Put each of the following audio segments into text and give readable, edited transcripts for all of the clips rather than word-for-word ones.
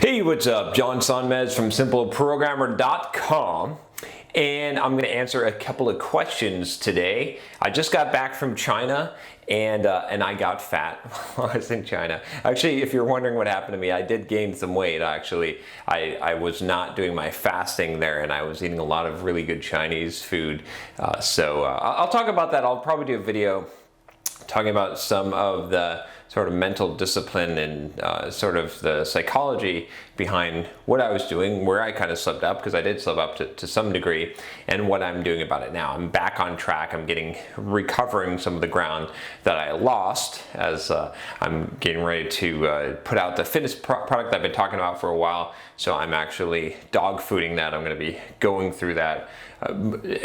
Hey, what's up? John Sonmez from simpleprogrammer.com, and I'm going to answer a couple of questions today. I just got back from China, and I got fat while I was in China. Actually, if you're wondering what happened to me, I did gain some weight. Actually, I was not doing my fasting there, and I was eating a lot of really good Chinese food. So I'll talk about that. I'll probably do a video talking about some of the sort of mental discipline and sort of the psychology behind what I was doing, where I kind of slipped up, because I did slip up to some degree, and what I'm doing about it now. I'm back on track. I'm recovering some of the ground that I lost as I'm getting ready to put out the fitness product I've been talking about for a while. So I'm actually dog fooding that. I'm going to be going through that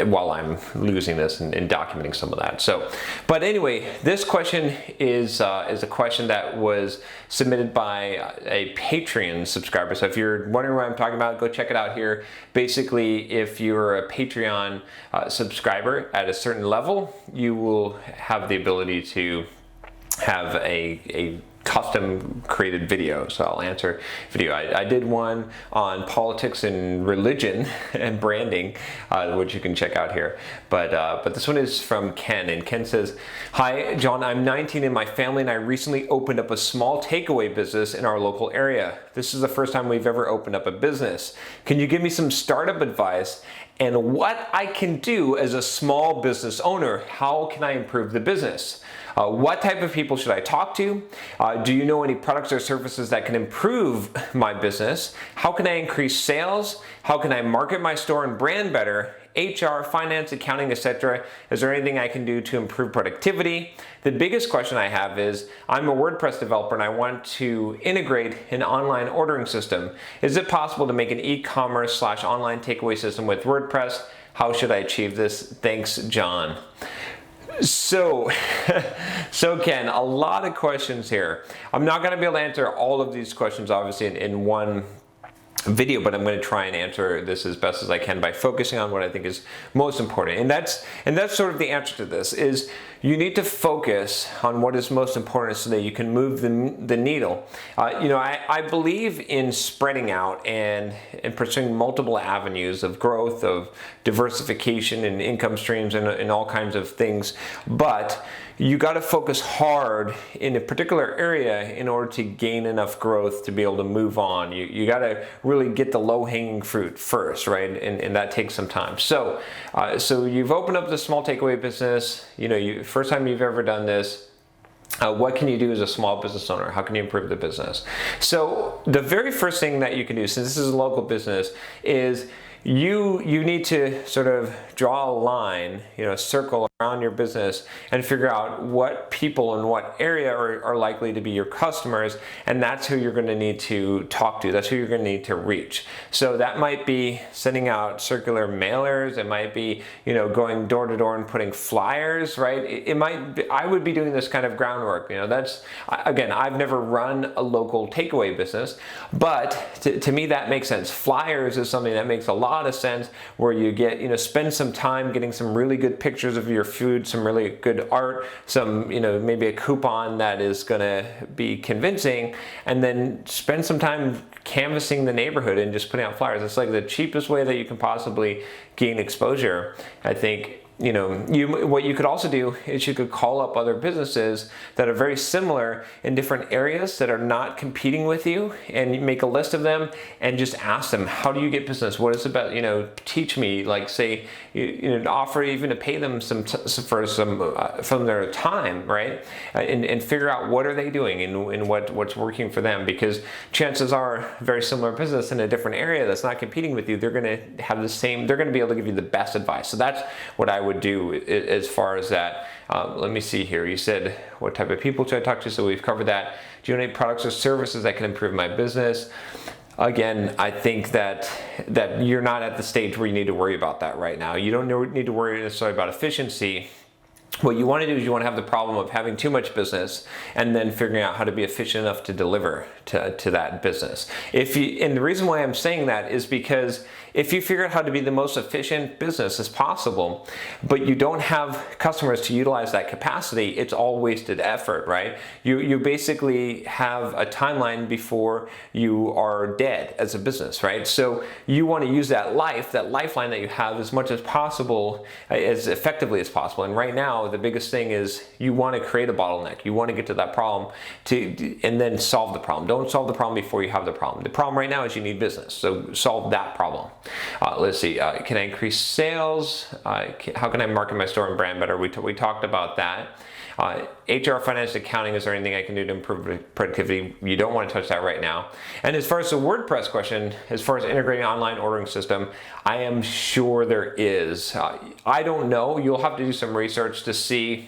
while I'm losing this and documenting some of that. So, but anyway, this question is a question that was submitted by a Patreon subscriber. So if you're wondering what I'm talking about, go check it out here. Basically, if you're a Patreon subscriber at a certain level, you will have the ability to have a custom created video. So I'll answer video. I did one on politics and religion and branding, which you can check out here. But this one is from Ken, and Ken says, "Hi, John, I'm 19 and my family and I recently opened up a small takeaway business in our local area. This is the first time we've ever opened up a business. Can you give me some startup advice and what I can do as a small business owner? How can I improve the business? What type of people should I talk to? Do you know any products or services that can improve my business? How can I increase sales? How can I market my store and brand better? HR, finance, accounting, etc. Is there anything I can do to improve productivity? The biggest question I have is, I'm a WordPress developer and I want to integrate an online ordering system. Is it possible to make an e-commerce / online takeaway system with WordPress? How should I achieve this? Thanks, John." So Ken, a lot of questions here. I'm not going to be able to answer all of these questions obviously in one video, but I'm going to try and answer this as best as I can by focusing on what I think is most important. And that's sort of the answer to this, is you need to focus on what is most important so that you can move the needle. I believe in spreading out and pursuing multiple avenues of growth, of diversification and income streams and all kinds of things. But you got to focus hard in a particular area in order to gain enough growth to be able to move on. You got to really get the low-hanging fruit first, right? And that takes some time. So you've opened up this small takeaway business. First time you've ever done this. What can you do as a small business owner? How can you improve the business? So the very first thing that you can do, since this is a local business, is you need to sort of draw a line, a circle around your business and figure out what people in what area are likely to be your customers, and that's who you're going to need to talk to. That's who you're going to need to reach. So that might be sending out circular mailers. It might be, going door to door and putting flyers, right? It might be, I would be doing this kind of groundwork. That's, again, I've never run a local takeaway business, but to me that makes sense. Flyers is something that makes a lot of sense, where you get, spend some time getting some really good pictures of your food, some really good art, some, maybe a coupon that is going to be convincing, and then spend some time canvassing the neighborhood and just putting out flyers. It's like the cheapest way that you can possibly gain exposure, I think. What you could also do is you could call up other businesses that are very similar in different areas that are not competing with you, and you make a list of them and just ask them, how do you get business? What is it about? Teach me, like say, offer even to pay them for some from their time, right? And figure out what are they doing and what's working for them, because chances are very similar business in a different area that's not competing with you, they're going to have the same, they're going to be able to give you the best advice. So that's what I would do as far as that. Let me see here. You said, what type of people should I talk to? So we've covered that. Do you know any products or services that can improve my business? Again, I think that you're not at the stage where you need to worry about that right now. You don't need to worry necessarily about efficiency. What you want to do is you want to have the problem of having too much business and then figuring out how to be efficient enough to deliver to that business. And the reason why I'm saying that is because if you figure out how to be the most efficient business as possible, but you don't have customers to utilize that capacity, it's all wasted effort, right? You basically have a timeline before you are dead as a business, right? So you want to use that lifeline that you have as much as possible, as effectively as possible. And right now, the biggest thing is you want to create a bottleneck. You want to get to that problem and then solve the problem. Don't solve the problem before you have the problem. The problem right now is you need business, so solve that problem. Let's see, can I increase sales? How can I market my store and brand better? We talked about that. HR, finance, accounting, is there anything I can do to improve productivity? You don't want to touch that right now. And as far as the WordPress question, as far as integrating online ordering system, I am sure there is. I don't know. You'll have to do some research to see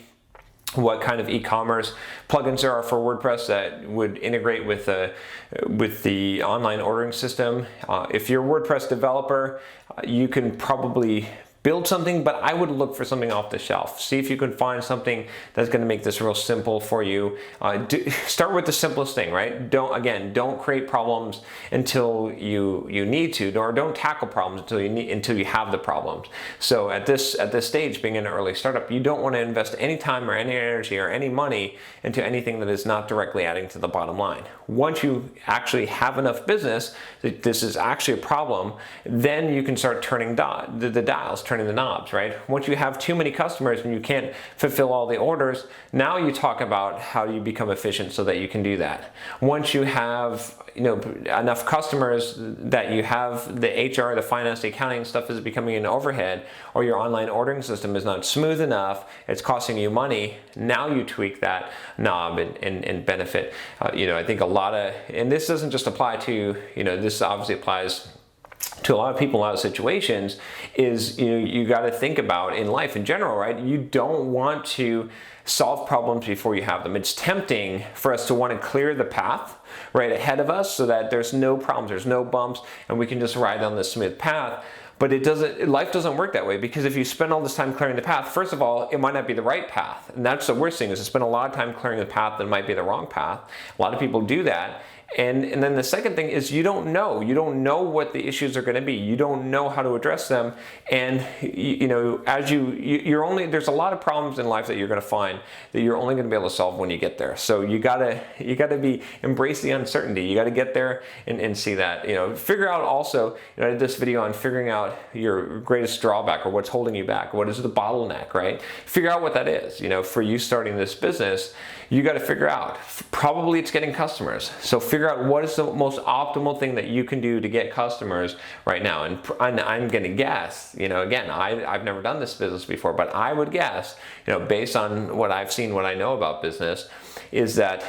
what kind of e-commerce plugins there are for WordPress that would integrate with the online ordering system. If you're a WordPress developer, you can probably build something, but I would look for something off the shelf. See if you can find something that's going to make this real simple for you. Start with the simplest thing, right? Don't create problems until you need to, or don't tackle problems until you have the problems. So at this stage, being an early startup, you don't want to invest any time or any energy or any money into anything that is not directly adding to the bottom line. Once you actually have enough business that this is actually a problem, then you can start turning the dials, turning the knobs, right? Once you have too many customers and you can't fulfill all the orders, now you talk about how you become efficient so that you can do that. Once you have enough customers that you have the HR, the finance, the accounting stuff is becoming an overhead, or your online ordering system is not smooth enough, it's costing you money, now you tweak that knob and benefit. I think a lot of, and this doesn't just apply to, this obviously applies to a lot of people, a lot of situations, is you got to think about in life in general, right? You don't want to solve problems before you have them. It's tempting for us to want to clear the path right ahead of us so that there's no problems, there's no bumps, and we can just ride down this smooth path. But life doesn't work that way, because if you spend all this time clearing the path, first of all, it might not be the right path. And that's the worst thing, is to spend a lot of time clearing the path that might be the wrong path. A lot of people do that. And then the second thing is you don't know what the issues are going to be. You don't know how to address them. And there's a lot of problems in life that you're going to find that you're only going to be able to solve when you get there. So you gotta embrace the uncertainty. You got to get there and see that. Figure out also. I did this video on figuring out your greatest drawback, or what's holding you back. What is the bottleneck, right? Figure out what that is. For you starting this business, you got to figure out. Probably it's getting customers. So figure out what is the most optimal thing that you can do to get customers right now. And I'm going to guess, again, I've never done this business before, but I would guess, based on what I've seen, what I know about business, is that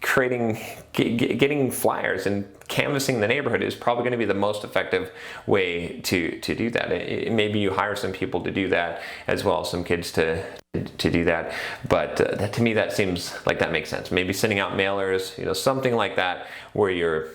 getting flyers and canvassing the neighborhood is probably going to be the most effective way to do that. Maybe you hire some people to do that, as well as some kids to do that. But to me, that seems like that makes sense. Maybe sending out mailers, something like that, where you're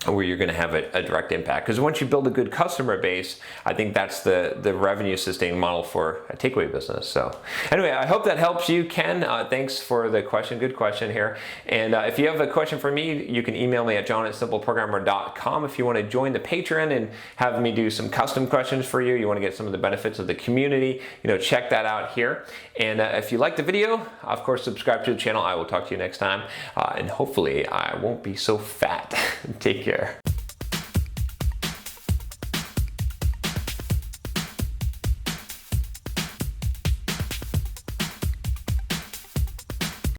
going to have a direct impact. Because once you build a good customer base, I think that's the revenue sustaining model for a takeaway business. So anyway, I hope that helps you, Ken. Thanks for the question. Good question here. And if you have a question for me, you can email me at john@simpleprogrammer.com. If you want to join the Patreon and have me do some custom questions for you, you want to get some of the benefits of the community, check that out here. And if you like the video, of course, subscribe to the channel. I will talk to you next time. And hopefully I won't be so fat. Take care.